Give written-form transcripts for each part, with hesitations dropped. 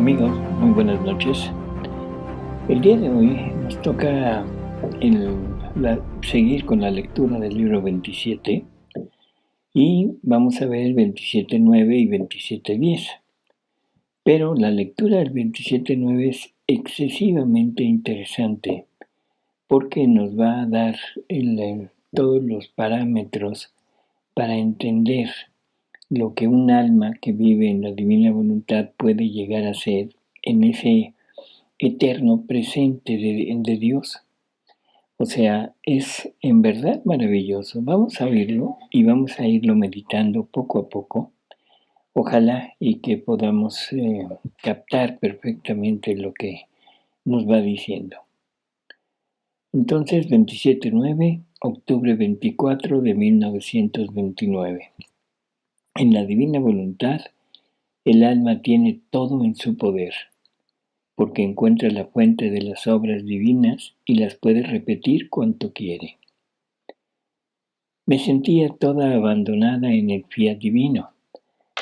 Amigos, muy buenas noches. El día de hoy nos toca seguir con la lectura del libro 27 y vamos a ver 27.9 y 27.10. Pero la lectura del 27.9 es excesivamente interesante porque nos va a dar todos los parámetros para entender lo que un alma que vive en la divina voluntad puede llegar a ser en ese eterno presente de Dios. O sea, es en verdad maravilloso. Vamos a oírlo y vamos a irlo meditando poco a poco. Ojalá y que podamos captar perfectamente lo que nos va diciendo. Entonces, 27.9, octubre 24 de 1929. En la divina voluntad, el alma tiene todo en su poder, porque encuentra la fuente de las obras divinas y las puede repetir cuanto quiere. Me sentía toda abandonada en el fiat divino,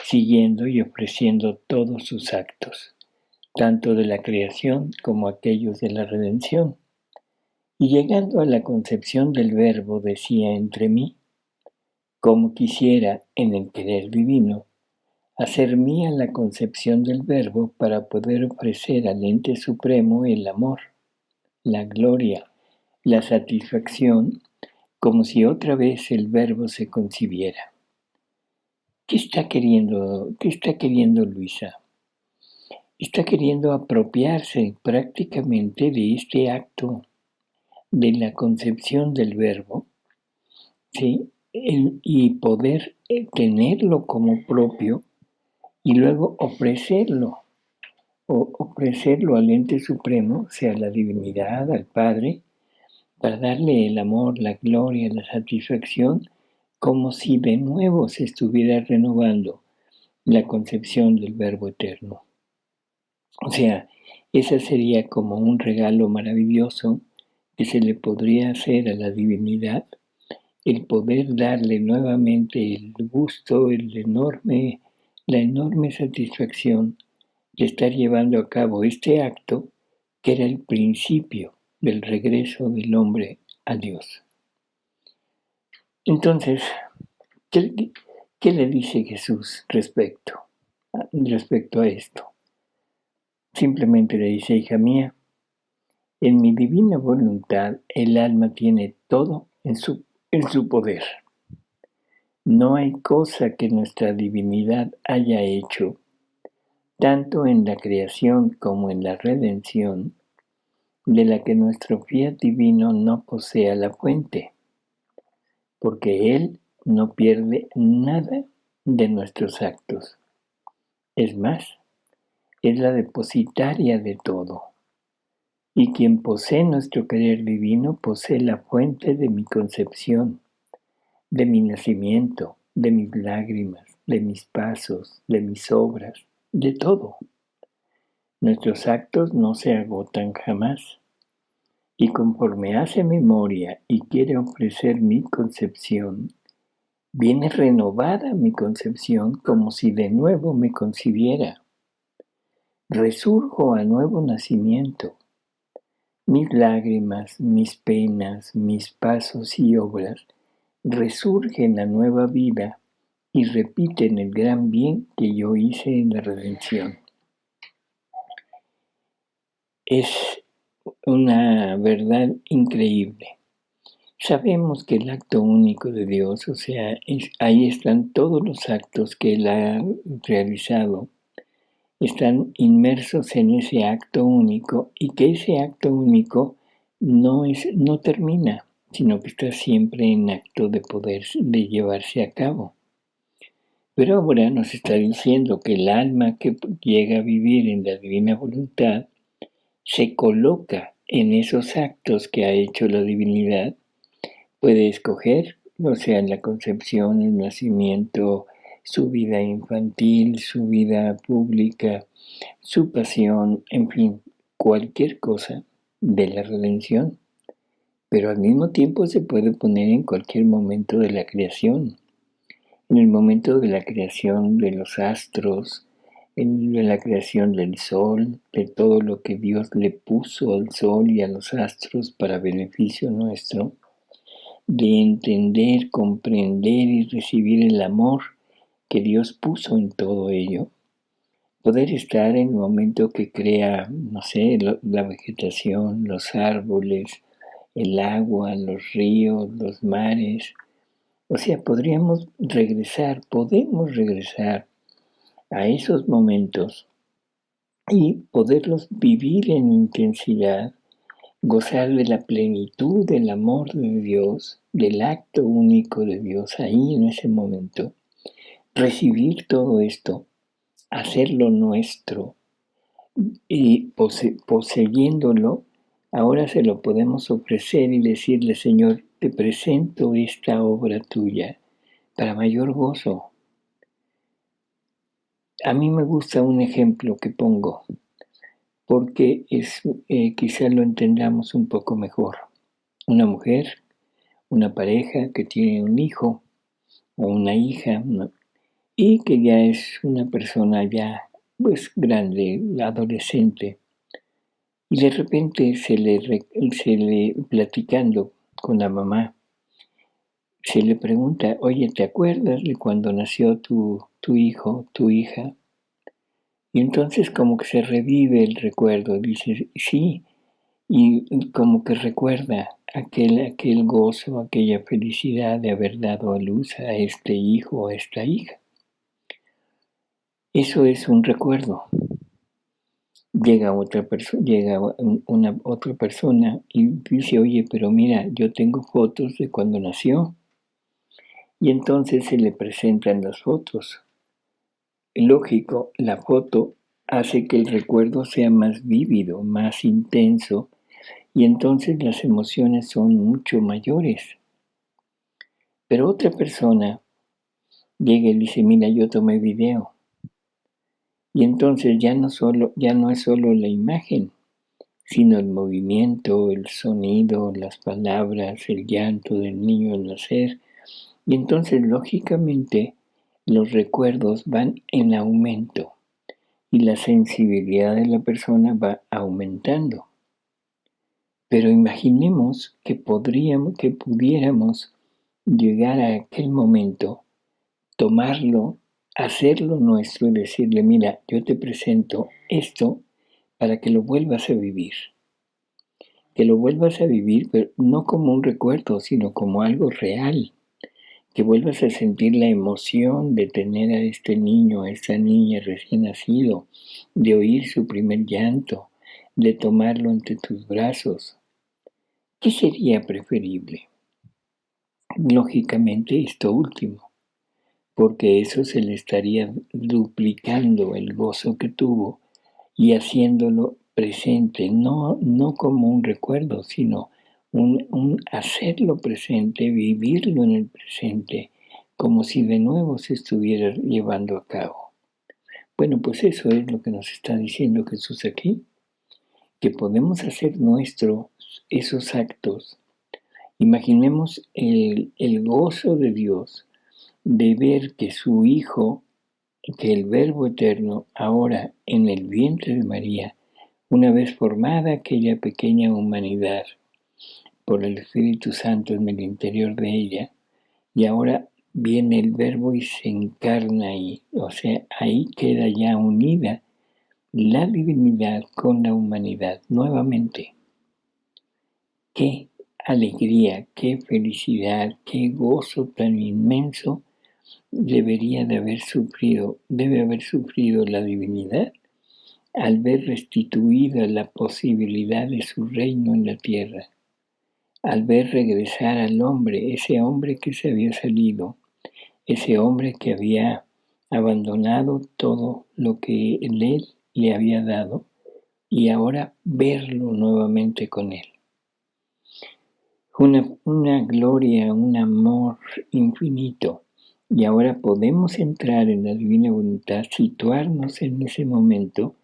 siguiendo y ofreciendo todos sus actos, tanto de la creación como aquellos de la redención. Y llegando a la concepción del Verbo decía entre mí, como quisiera en el querer divino, hacer mía la concepción del Verbo para poder ofrecer al ente supremo el amor, la gloria, la satisfacción, como si otra vez el Verbo se concibiera. ¿Qué está queriendo Luisa? Está queriendo apropiarse prácticamente de este acto de la concepción del Verbo, ¿sí? Y poder tenerlo como propio y luego ofrecerlo al ente supremo, sea la divinidad, al Padre, para darle el amor, la gloria, la satisfacción, como si de nuevo se estuviera renovando la concepción del Verbo eterno. O sea, ese sería como un regalo maravilloso que se le podría hacer a la divinidad, el poder darle nuevamente el gusto, la enorme satisfacción de estar llevando a cabo este acto que era el principio del regreso del hombre a Dios. Entonces, ¿qué le dice Jesús respecto a esto? Simplemente le dice, hija mía, en mi divina voluntad el alma tiene todo en su poder. No hay cosa que nuestra divinidad haya hecho, tanto en la creación como en la redención, de la que nuestro fiat divino no posea la fuente, porque Él no pierde nada de nuestros actos. Es más, es la depositaria de todo. Y quien posee nuestro querer divino posee la fuente de mi concepción, de mi nacimiento, de mis lágrimas, de mis pasos, de mis obras, de todo. Nuestros actos no se agotan jamás. Y conforme hace memoria y quiere ofrecer mi concepción, viene renovada mi concepción como si de nuevo me concibiera. Resurjo a nuevo nacimiento. Mis lágrimas, mis penas, mis pasos y obras resurgen a nueva vida y repiten el gran bien que yo hice en la redención. Es una verdad increíble. Sabemos que el acto único de Dios, o sea, ahí están todos los actos que Él ha realizado, están inmersos en ese acto único y que ese acto único no termina, sino que está siempre en acto de llevarse a cabo. Pero ahora nos está diciendo que el alma que llega a vivir en la divina voluntad se coloca en esos actos que ha hecho la divinidad. Puede escoger, o sea, la concepción, el nacimiento, su vida infantil, su vida pública, su pasión, en fin, cualquier cosa de la redención. Pero al mismo tiempo se puede poner en cualquier momento de la creación. En el momento de la creación de los astros, de la creación del sol, de todo lo que Dios le puso al sol y a los astros para beneficio nuestro, de entender, comprender y recibir el amor que Dios puso en todo ello. Poder estar en el momento que crea, no sé, la vegetación, los árboles, el agua, los ríos, los mares. O sea, podemos regresar a esos momentos y poderlos vivir en intensidad, gozar de la plenitud del amor de Dios, del acto único de Dios ahí en ese momento, recibir todo esto, hacerlo nuestro y poseyéndolo, ahora se lo podemos ofrecer y decirle, Señor, te presento esta obra tuya para mayor gozo. A mí me gusta un ejemplo que pongo, porque quizá lo entendamos un poco mejor. Una mujer, una pareja que tiene un hijo o una hija, ¿no? Y que ya es una persona ya pues grande, adolescente, y de repente se le platicando con la mamá, se le pregunta, oye, ¿te acuerdas de cuando nació tu hijo, tu hija? Y entonces como que se revive el recuerdo, dice, sí, y como que recuerda aquel gozo, aquella felicidad de haber dado a luz a este hijo o a esta hija. Eso es un recuerdo. Llega otra persona y dice, oye, pero mira, yo tengo fotos de cuando nació. Y entonces se le presentan las fotos. Lógico, la foto hace que el recuerdo sea más vívido, más intenso, y entonces las emociones son mucho mayores. Pero otra persona llega y dice, mira, yo tomé video. Y entonces ya no es solo la imagen, sino el movimiento, el sonido, las palabras, el llanto del niño al nacer. Y entonces, lógicamente, los recuerdos van en aumento y la sensibilidad de la persona va aumentando. Pero imaginemos que pudiéramos llegar a aquel momento, tomarlo, hacerlo nuestro y decirle, mira, yo te presento esto para que lo vuelvas a vivir. Que lo vuelvas a vivir, pero no como un recuerdo, sino como algo real. Que vuelvas a sentir la emoción de tener a este niño, a esta niña recién nacido, de oír su primer llanto, de tomarlo entre tus brazos. ¿Qué sería preferible? Lógicamente esto último, porque eso se le estaría duplicando el gozo que tuvo y haciéndolo presente, no como un recuerdo, sino un hacerlo presente, vivirlo en el presente, como si de nuevo se estuviera llevando a cabo. Bueno, pues eso es lo que nos está diciendo Jesús aquí, que podemos hacer nuestros esos actos. Imaginemos el gozo de Dios de ver que su Hijo, que el Verbo Eterno, ahora en el vientre de María, una vez formada aquella pequeña humanidad por el Espíritu Santo en el interior de ella, y ahora viene el Verbo y se encarna ahí, o sea, ahí queda ya unida la divinidad con la humanidad nuevamente. Qué alegría, qué felicidad, qué gozo tan inmenso debe haber sufrido la divinidad al ver restituida la posibilidad de su reino en la tierra, al ver regresar al hombre, ese hombre que se había salido, ese hombre que había abandonado todo lo que él le había dado y ahora verlo nuevamente con él. Una gloria, un amor infinito. Y ahora podemos entrar en la divina voluntad, situarnos en ese momento,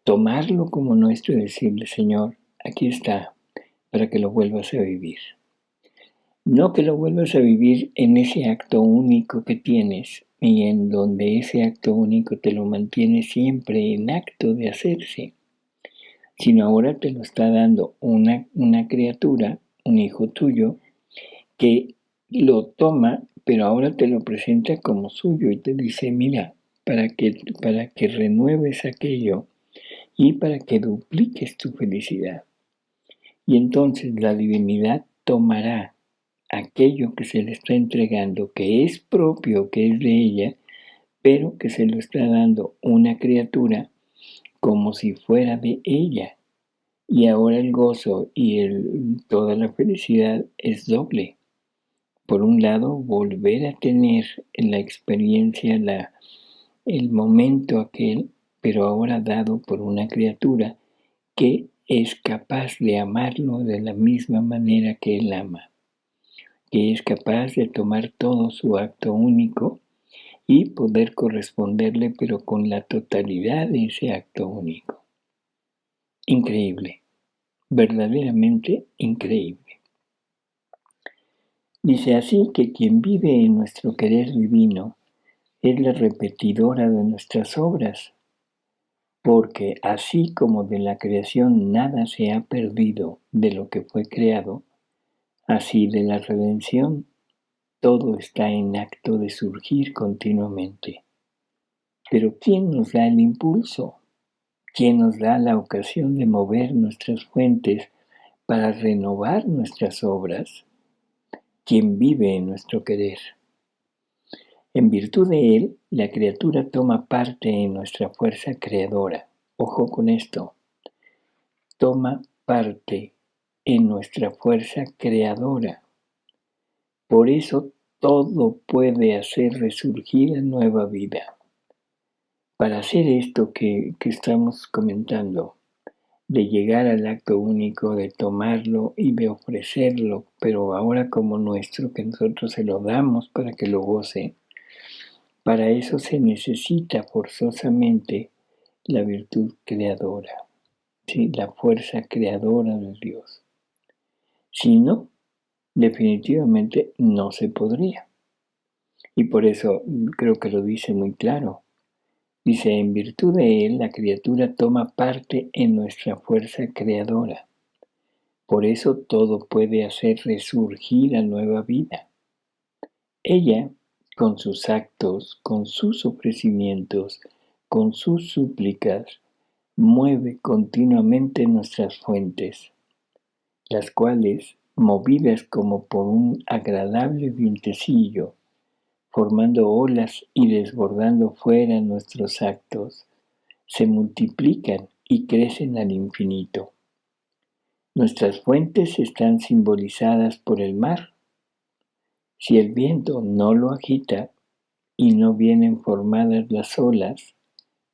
tomarlo como nuestro y decirle, Señor, aquí está, para que lo vuelvas a vivir. No que lo vuelvas a vivir en ese acto único que tienes, y en donde ese acto único te lo mantiene siempre en acto de hacerse, sino ahora te lo está dando una criatura, un hijo tuyo, que lo toma, pero ahora te lo presenta como suyo y te dice, mira, para que renueves aquello y para que dupliques tu felicidad. Y entonces la divinidad tomará aquello que se le está entregando, que es propio, que es de ella, pero que se lo está dando una criatura como si fuera de ella. Y ahora el gozo y toda la felicidad es doble. Por un lado, volver a tener la experiencia, el momento aquel, pero ahora dado por una criatura que es capaz de amarlo de la misma manera que él ama, que es capaz de tomar todo su acto único y poder corresponderle, pero con la totalidad de ese acto único. Increíble, verdaderamente increíble. Dice así que quien vive en nuestro querer divino es la repetidora de nuestras obras, porque así como de la creación nada se ha perdido de lo que fue creado, así de la redención todo está en acto de surgir continuamente. Pero ¿quién nos da el impulso? ¿Quién nos da la ocasión de mover nuestras fuentes para renovar nuestras obras? ¿Quién vive en nuestro querer? En virtud de él, la criatura toma parte en nuestra fuerza creadora. Ojo con esto. Toma parte en nuestra fuerza creadora. Por eso todo puede hacer resurgir a nueva vida. Para hacer esto que estamos comentando, de llegar al acto único, de tomarlo y de ofrecerlo, pero ahora como nuestro, que nosotros se lo damos para que lo goce, para eso se necesita forzosamente la virtud creadora, ¿sí? La fuerza creadora de Dios. Si no, definitivamente no se podría. Y por eso creo que lo dice muy claro. Dice, en virtud de él, la criatura toma parte en nuestra fuerza creadora. Por eso todo puede hacer resurgir a nueva vida. Ella, con sus actos, con sus ofrecimientos, con sus súplicas, mueve continuamente nuestras fuentes, las cuales, movidas como por un agradable vientecillo, formando olas y desbordando fuera nuestros actos, se multiplican y crecen al infinito. Nuestras fuentes están simbolizadas por el mar. Si el viento no lo agita y no vienen formadas las olas,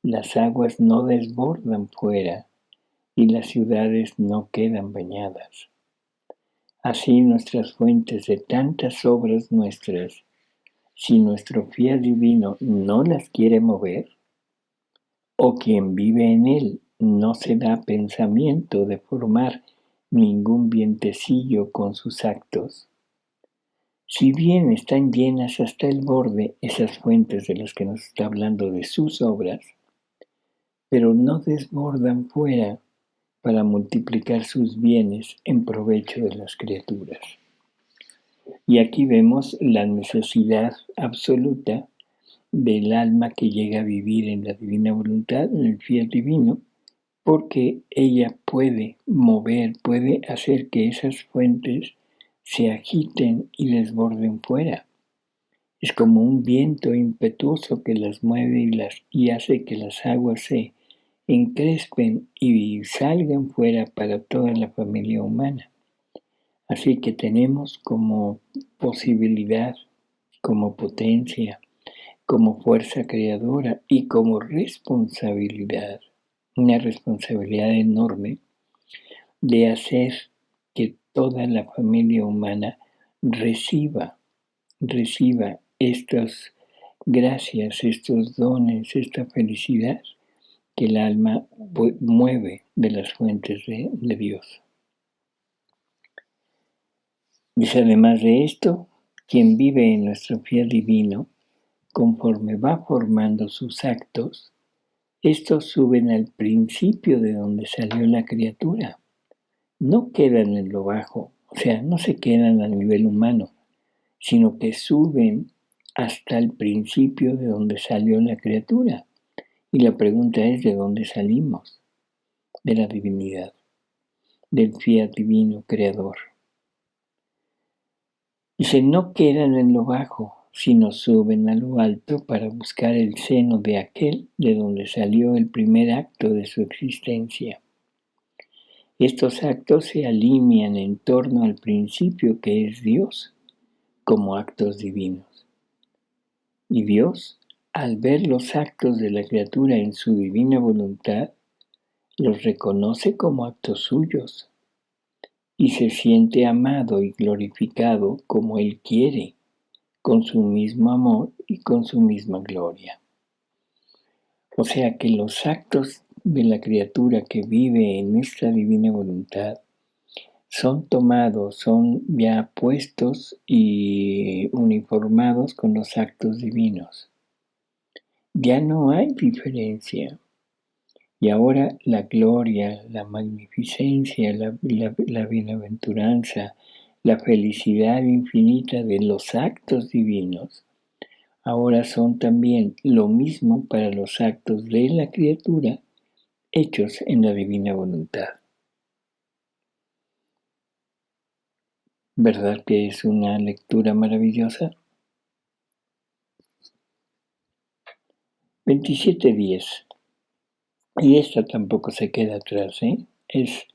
las aguas no desbordan fuera y las ciudades no quedan bañadas. Así nuestras fuentes de tantas obras nuestras, si nuestro fiel divino no las quiere mover, o quien vive en él no se da pensamiento de formar ningún vientecillo con sus actos, si bien están llenas hasta el borde esas fuentes de las que nos está hablando de sus obras, pero no desbordan fuera para multiplicar sus bienes en provecho de las criaturas. Y aquí vemos la necesidad absoluta del alma que llega a vivir en la divina voluntad, en el fiat divino, porque ella puede mover, puede hacer que esas fuentes se agiten y desborden fuera. Es como un viento impetuoso que las mueve y hace que las aguas se encrespen y salgan fuera para toda la familia humana. Así que tenemos como posibilidad, como potencia, como fuerza creadora y como responsabilidad, una responsabilidad enorme de hacer que toda la familia humana reciba estas gracias, estos dones, esta felicidad que el alma mueve de las fuentes de Dios. Dice, además de esto, quien vive en nuestro fiel divino conforme va formando sus actos, estos suben al principio de donde salió la criatura. No quedan en lo bajo, o sea, no se quedan a nivel humano, sino que suben hasta el principio de donde salió la criatura. Y la pregunta es, ¿de dónde salimos? De la divinidad, del fiat divino creador. Dice, no quedan en lo bajo, sino suben a lo alto para buscar el seno de aquel de donde salió el primer acto de su existencia. Estos actos se alinean en torno al principio que es Dios, como actos divinos. Y Dios, al ver los actos de la criatura en su divina voluntad, los reconoce como actos suyos y se siente amado y glorificado como Él quiere, con su mismo amor y con su misma gloria. O sea que los actos de la criatura que vive en esta divina voluntad son tomados, son ya puestos y uniformados con los actos divinos. Ya no hay diferencia. Y ahora la gloria, la magnificencia, la bienaventuranza, la felicidad infinita de los actos divinos, ahora son también lo mismo para los actos de la criatura hechos en la divina voluntad. ¿Verdad que es una lectura maravillosa? 27:10. Y esta tampoco se queda atrás, es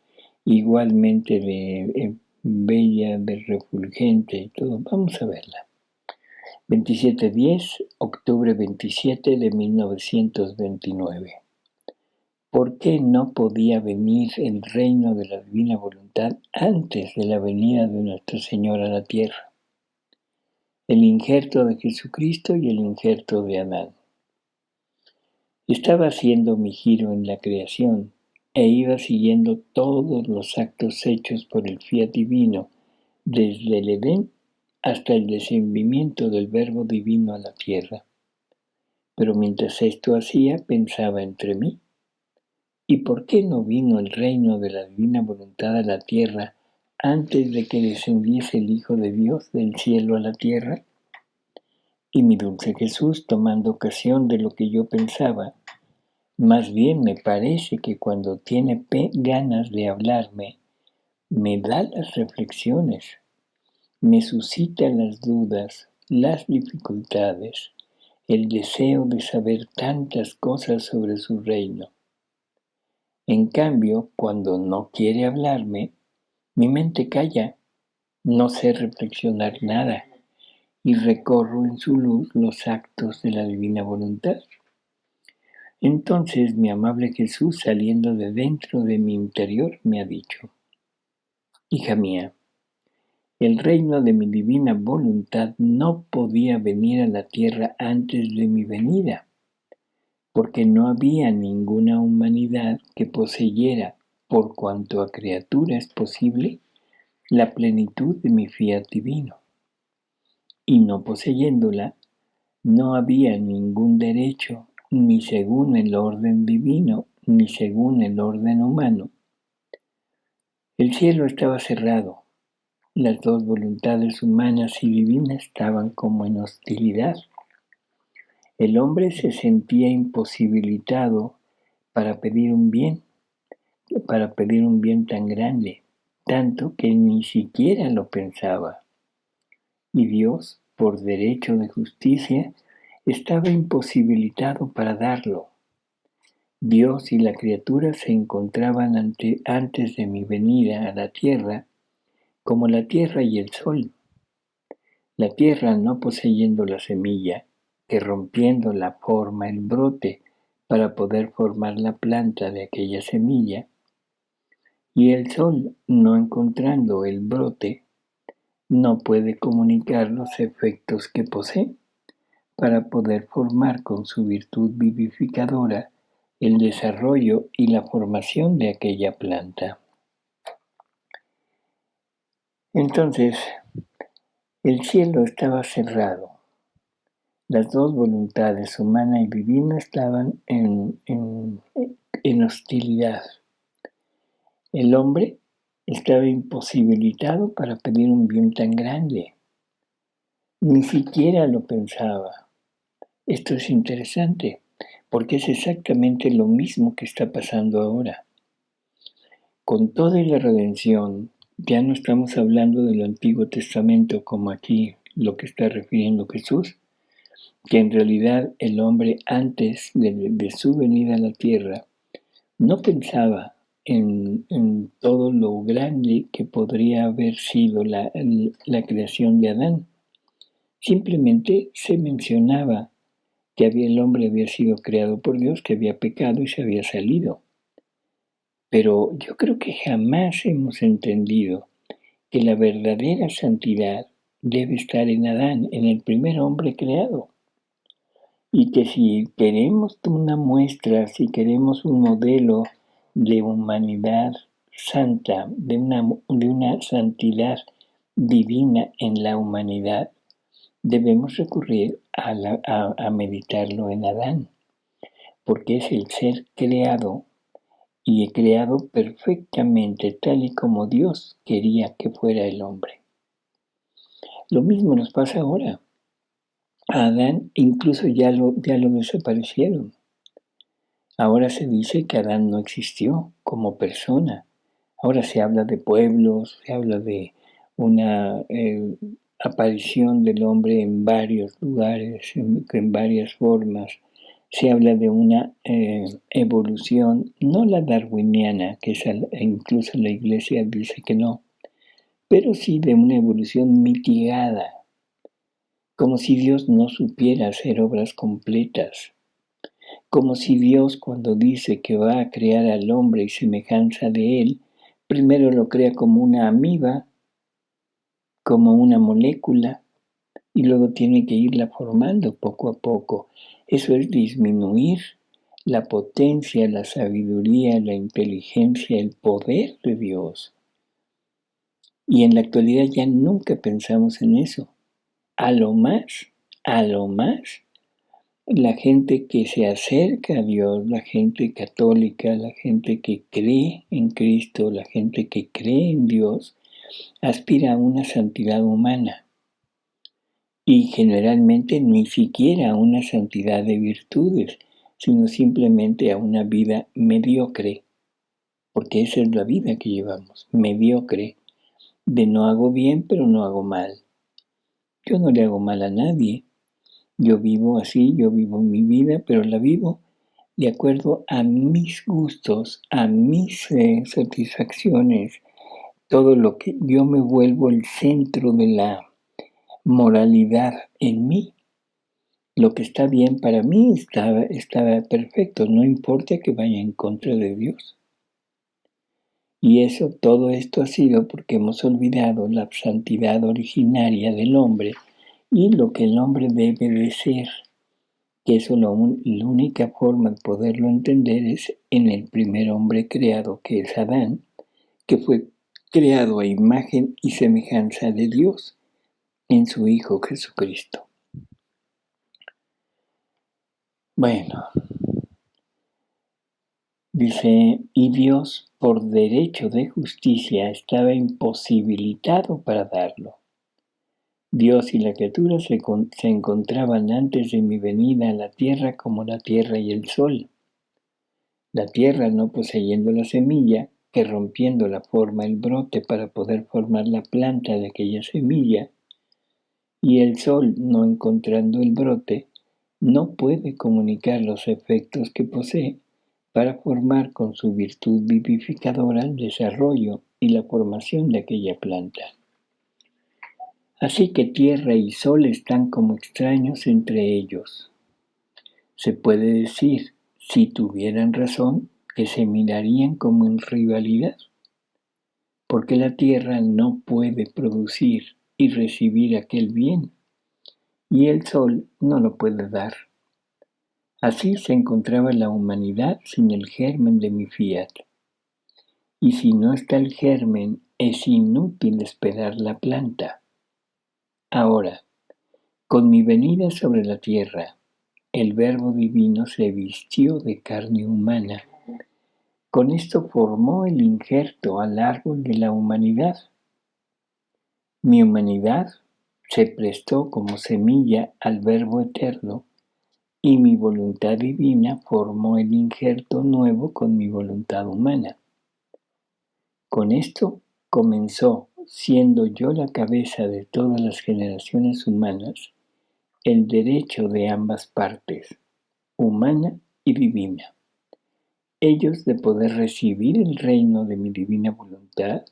igualmente de bella, de refulgente y todo. Vamos a verla. 27:10, octubre 27 de 1929. ¿Por qué no podía venir el reino de la divina voluntad antes de la venida de Nuestro Señor a la tierra? El injerto de Jesucristo y el injerto de Adán. Estaba haciendo mi giro en la creación e iba siguiendo todos los actos hechos por el fiat divino, desde el Edén hasta el descendimiento del Verbo divino a la tierra. Pero mientras esto hacía, pensaba entre mí, ¿y por qué no vino el reino de la divina voluntad a la tierra antes de que descendiese el Hijo de Dios del cielo a la tierra? Y mi dulce Jesús, tomando ocasión de lo que yo pensaba, más bien me parece que cuando tiene ganas de hablarme, me da las reflexiones, me suscita las dudas, las dificultades, el deseo de saber tantas cosas sobre su reino. En cambio, cuando no quiere hablarme, mi mente calla, no sé reflexionar nada y recorro en su luz los actos de la divina voluntad. Entonces mi amable Jesús, saliendo de dentro de mi interior, me ha dicho, hija mía, el reino de mi divina voluntad no podía venir a la tierra antes de mi venida, porque no había ninguna humanidad que poseyera, por cuanto a criatura es posible, la plenitud de mi fiat divino. Y no poseyéndola, no había ningún derecho, ni según el orden divino, ni según el orden humano. El cielo estaba cerrado, las dos voluntades humanas y divinas estaban como en hostilidad. El hombre se sentía imposibilitado para pedir un bien tan grande, tanto que ni siquiera lo pensaba. Y Dios, por derecho de justicia, estaba imposibilitado para darlo. Dios y la criatura se encontraban antes de mi venida a la tierra, como la tierra y el sol. La tierra no poseyendo la semilla, que rompiendo la forma el brote para poder formar la planta de aquella semilla, y el sol no encontrando el brote, no puede comunicar los efectos que posee para poder formar con su virtud vivificadora el desarrollo y la formación de aquella planta. Entonces, el cielo estaba cerrado, Las dos voluntades, humana y divina, estaban en hostilidad. El hombre estaba imposibilitado para pedir un bien tan grande. Ni siquiera lo pensaba. Esto es interesante, porque es exactamente lo mismo que está pasando ahora. Con toda la redención, ya no estamos hablando del Antiguo Testamento como aquí lo que está refiriendo Jesús, que en realidad el hombre antes de su venida a la tierra no pensaba en todo lo grande que podría haber sido la creación de Adán. Simplemente se mencionaba que el hombre había sido creado por Dios, que había pecado y se había salido. Pero yo creo que jamás hemos entendido que la verdadera santidad debe estar en Adán, en el primer hombre creado. Y que si queremos una muestra, si queremos un modelo de humanidad santa, de una santidad divina en la humanidad, debemos recurrir a meditarlo en Adán, porque es el ser creado y creado perfectamente tal y como Dios quería que fuera el hombre. Lo mismo nos pasa ahora. A Adán incluso ya lo desaparecieron. Ahora se dice que Adán no existió como persona. Ahora se habla de pueblos, se habla de una aparición del hombre en varios lugares, en varias formas. Se habla de una evolución, no la darwiniana, que incluso la iglesia dice que no, pero sí de una evolución mitigada, como si Dios no supiera hacer obras completas, como si Dios cuando dice que va a crear al hombre y semejanza de él, primero lo crea como una amiba, como una molécula, y luego tiene que irla formando poco a poco. Eso es disminuir la potencia, la sabiduría, la inteligencia, el poder de Dios. Y en la actualidad ya nunca pensamos en eso. A lo más, la gente que se acerca a Dios, la gente católica, la gente que cree en Cristo, la gente que cree en Dios, aspira a una santidad humana y generalmente ni siquiera a una santidad de virtudes, sino simplemente a una vida mediocre, porque esa es la vida que llevamos, mediocre, de no hago bien pero no hago mal. Yo no le hago mal a nadie, yo vivo así, yo vivo mi vida, pero la vivo de acuerdo a mis gustos, a mis satisfacciones, todo lo que yo me vuelvo el centro de la moralidad en mí. Lo que está bien para mí está perfecto, no importa que vaya en contra de Dios. Y todo esto ha sido porque hemos olvidado la santidad originaria del hombre y lo que el hombre debe de ser, que eso la única forma de poderlo entender es en el primer hombre creado, que es Adán, que fue creado a imagen y semejanza de Dios en su Hijo Jesucristo. Bueno, dice, y Dios por derecho de justicia estaba imposibilitado para darlo. Dios y la criatura se encontraban antes de mi venida a la tierra como la tierra y el sol. La tierra no poseyendo la semilla, que rompiendo la forma el brote para poder formar la planta de aquella semilla, y el sol no encontrando el brote, no puede comunicar los efectos que posee para formar con su virtud vivificadora el desarrollo y la formación de aquella planta. Así que tierra y sol están como extraños entre ellos. Se puede decir, si tuvieran razón, que se mirarían como en rivalidad, porque la tierra no puede producir y recibir aquel bien, y el sol no lo puede dar. Así se encontraba la humanidad sin el germen de mi fiat. Y si no está el germen, es inútil esperar la planta. Ahora, Con mi venida sobre la tierra, el Verbo divino se vistió de carne humana. Con esto formó el injerto al árbol de la humanidad. Mi humanidad se prestó como semilla al Verbo eterno y mi voluntad divina formó el injerto nuevo con mi voluntad humana. Con esto comenzó, siendo yo la cabeza de todas las generaciones humanas, el derecho de ambas partes, humana y divina, ellos de poder recibir el reino de mi divina voluntad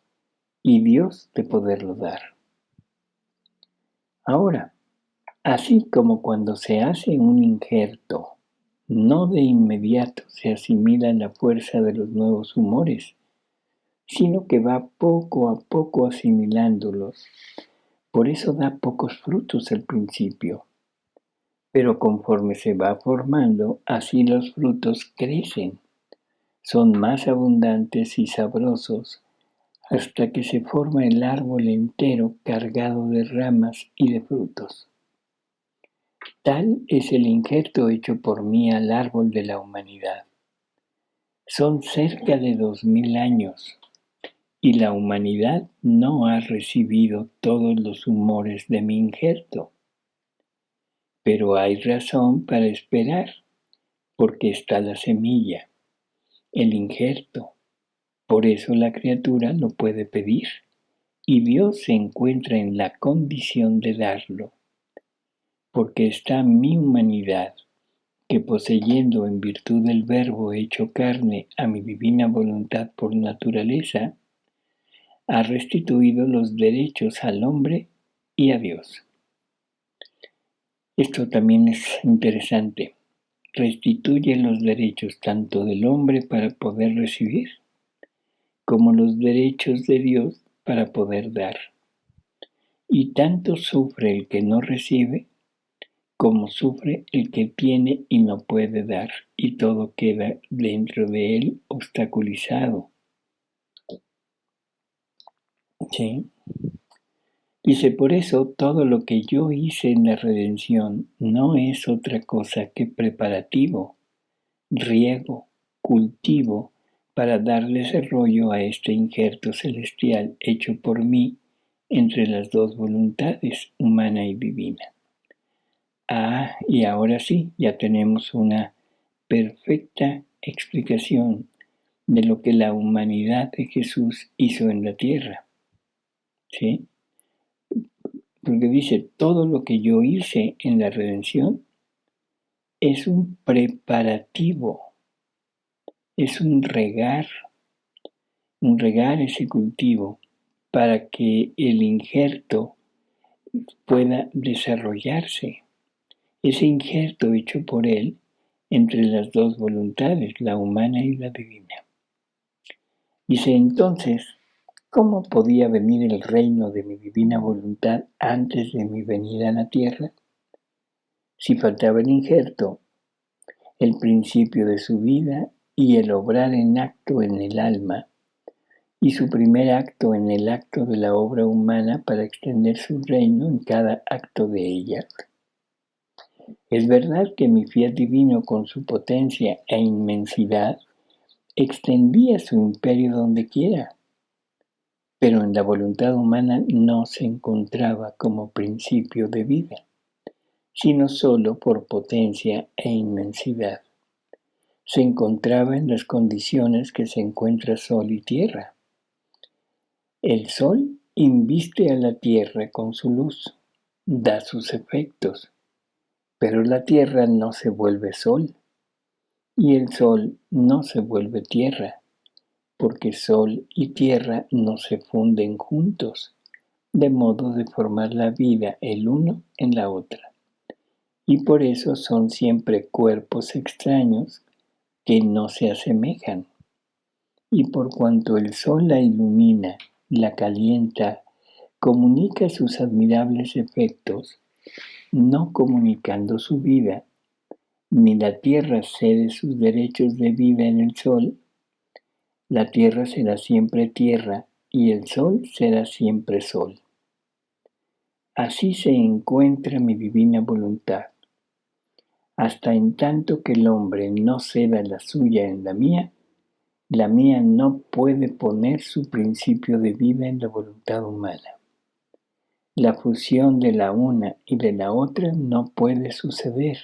y Dios de poderlo dar. Ahora, así como cuando se hace un injerto, no de inmediato se asimila la fuerza de los nuevos humores, sino que va poco a poco asimilándolos. Por eso da pocos frutos al principio. Pero conforme se va formando, así los frutos crecen. Son más abundantes y sabrosos hasta que se forma el árbol entero cargado de ramas y de frutos. Tal es el injerto hecho por mí al árbol de la humanidad. Son cerca de 2000 años y la humanidad no ha recibido todos los humores de mi injerto. Pero hay razón para esperar, porque está la semilla, el injerto. Por eso la criatura lo puede pedir, y Dios se encuentra en la condición de darlo, porque está mi humanidad, que poseyendo en virtud del Verbo hecho carne a mi divina voluntad por naturaleza, ha restituido los derechos al hombre y a Dios. Esto también es interesante. Restituye los derechos tanto del hombre para poder recibir, como los derechos de Dios para poder dar. Y tanto sufre el que no recibe, como sufre el que tiene y no puede dar, y todo queda dentro de él obstaculizado. ¿Sí? Dice, por eso todo lo que yo hice en la redención no es otra cosa que preparativo, riego, cultivo, para dar desarrollo a este injerto celestial hecho por mí entre las dos voluntades, humana y divina. Y ahora sí, ya tenemos una perfecta explicación de lo que la humanidad de Jesús hizo en la tierra. ¿Sí? Porque dice, todo lo que yo hice en la redención es un preparativo, es un regar ese cultivo para que el injerto pueda desarrollarse. Ese injerto hecho por él entre las dos voluntades, la humana y la divina. Dice entonces, ¿cómo podía venir el reino de mi divina voluntad antes de mi venida a la tierra? Si faltaba el injerto, el principio de su vida y el obrar en acto en el alma, y su primer acto en el acto de la obra humana para extender su reino en cada acto de ella. Es verdad que mi fiat divino con su potencia e inmensidad extendía su imperio donde quiera, pero en la voluntad humana no se encontraba como principio de vida, sino solo por potencia e inmensidad. Se encontraba en las condiciones que se encuentra sol y tierra. El sol inviste a la tierra con su luz, da sus efectos, pero la tierra no se vuelve sol, y el sol no se vuelve tierra, porque sol y tierra no se funden juntos, de modo de formar la vida el uno en la otra. Y por eso son siempre cuerpos extraños que no se asemejan. Y por cuanto el sol la ilumina, la calienta, comunica sus admirables efectos, no comunicando su vida, ni la tierra cede sus derechos de vida en el sol, la tierra será siempre tierra y el sol será siempre sol. Así se encuentra mi divina voluntad. Hasta en tanto que el hombre no ceda la suya en la mía no puede poner su principio de vida en la voluntad humana. La fusión de la una y de la otra no puede suceder.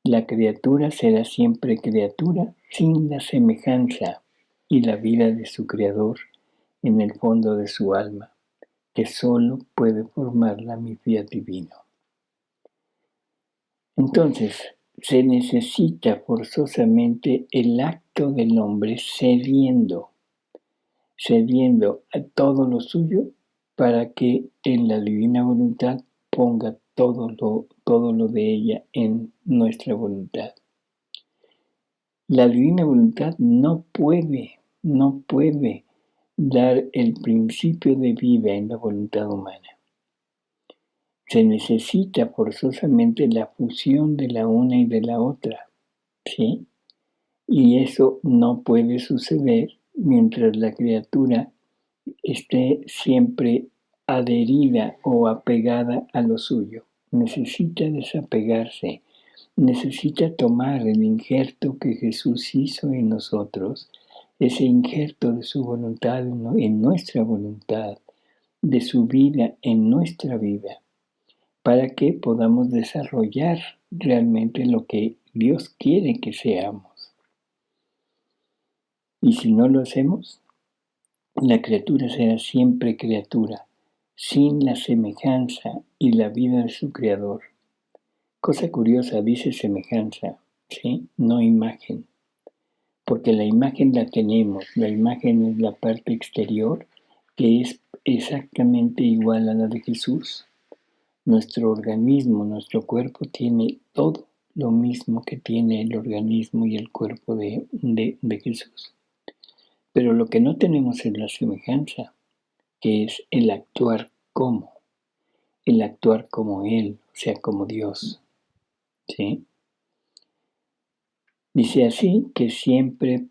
La criatura será siempre criatura sin la semejanza y la vida de su creador en el fondo de su alma, que solo puede formarla mi fiat divino. Entonces, se necesita forzosamente el acto del hombre cediendo a todo lo suyo para que en la divina voluntad ponga todo lo de ella en nuestra voluntad. La divina voluntad no puede dar el principio de vida en la voluntad humana. Se necesita forzosamente la fusión de la una y de la otra, ¿sí? Y eso no puede suceder mientras la criatura esté siempre adherida o apegada a lo suyo. Necesita desapegarse, necesita tomar el injerto que Jesús hizo en nosotros, ese injerto de su voluntad en nuestra voluntad, de su vida en nuestra vida, para que podamos desarrollar realmente lo que Dios quiere que seamos. Y si no lo hacemos, la criatura será siempre criatura, sin la semejanza y la vida de su creador. Cosa curiosa, dice semejanza, ¿sí? No imagen. Porque la imagen la tenemos, la imagen es la parte exterior que es exactamente igual a la de Jesús. Nuestro organismo, nuestro cuerpo tiene todo lo mismo que tiene el organismo y el cuerpo de Jesús. Pero lo que no tenemos es la semejanza, que es el actuar como Él, o sea, como Dios. ¿Sí? Dice así que siempre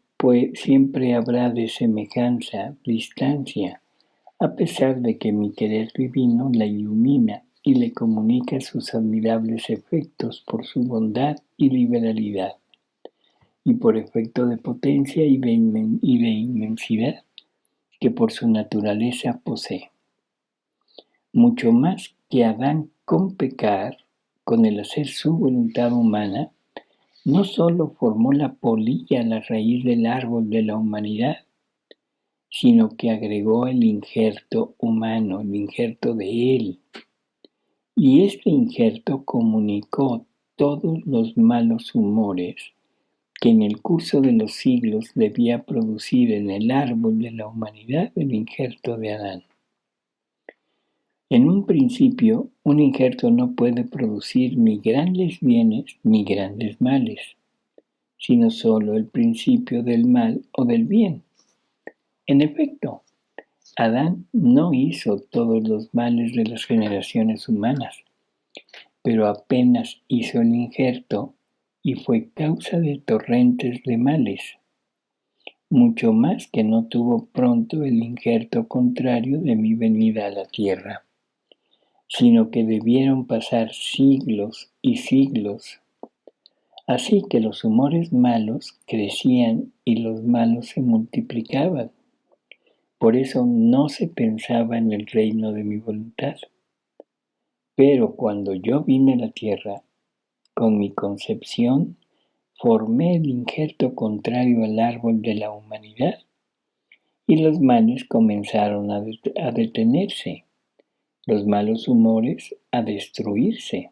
habrá de semejanza distancia, a pesar de que mi querer divino la ilumina y le comunica sus admirables efectos por su bondad y liberalidad, y por efecto de potencia y de inmensidad que por su naturaleza posee. Mucho más que Adán con pecar, con el hacer su voluntad humana, no solo formó la polilla, la raíz del árbol de la humanidad, sino que agregó el injerto humano, el injerto de él. Y este injerto comunicó todos los malos humores que en el curso de los siglos debía producir en el árbol de la humanidad el injerto de Adán. En un principio, un injerto no puede producir ni grandes bienes ni grandes males, sino solo el principio del mal o del bien. En efecto, Adán no hizo todos los males de las generaciones humanas, pero apenas hizo el injerto y fue causa de torrentes de males, mucho más que no tuvo pronto el injerto contrario de mi venida a la tierra, sino que debieron pasar siglos y siglos. Así que los humores malos crecían y los malos se multiplicaban. Por eso no se pensaba en el reino de mi voluntad. Pero cuando yo vine a la tierra, con mi concepción, formé el injerto contrario al árbol de la humanidad, y los males comenzaron a detenerse, los malos humores a destruirse.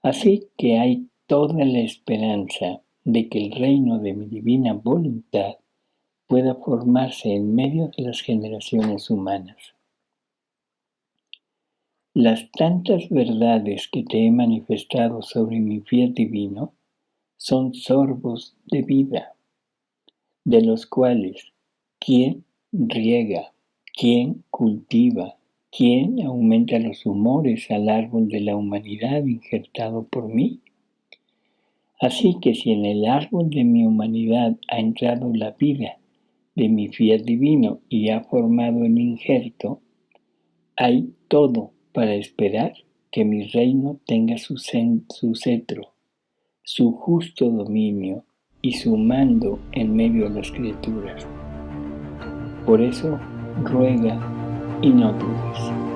Así que hay toda la esperanza de que el reino de mi divina voluntad pueda formarse en medio de las generaciones humanas. Las tantas verdades que te he manifestado sobre mi fiat divino son sorbos de vida, de los cuales ¿quién riega, quién cultiva, quién aumenta los humores al árbol de la humanidad injertado por mí? Así que si en el árbol de mi humanidad ha entrado la vida de mi fiat divino y ha formado el injerto, hay todo para esperar que mi reino tenga su cetro, su justo dominio y su mando en medio de las criaturas. Por eso, ruega y no dudes.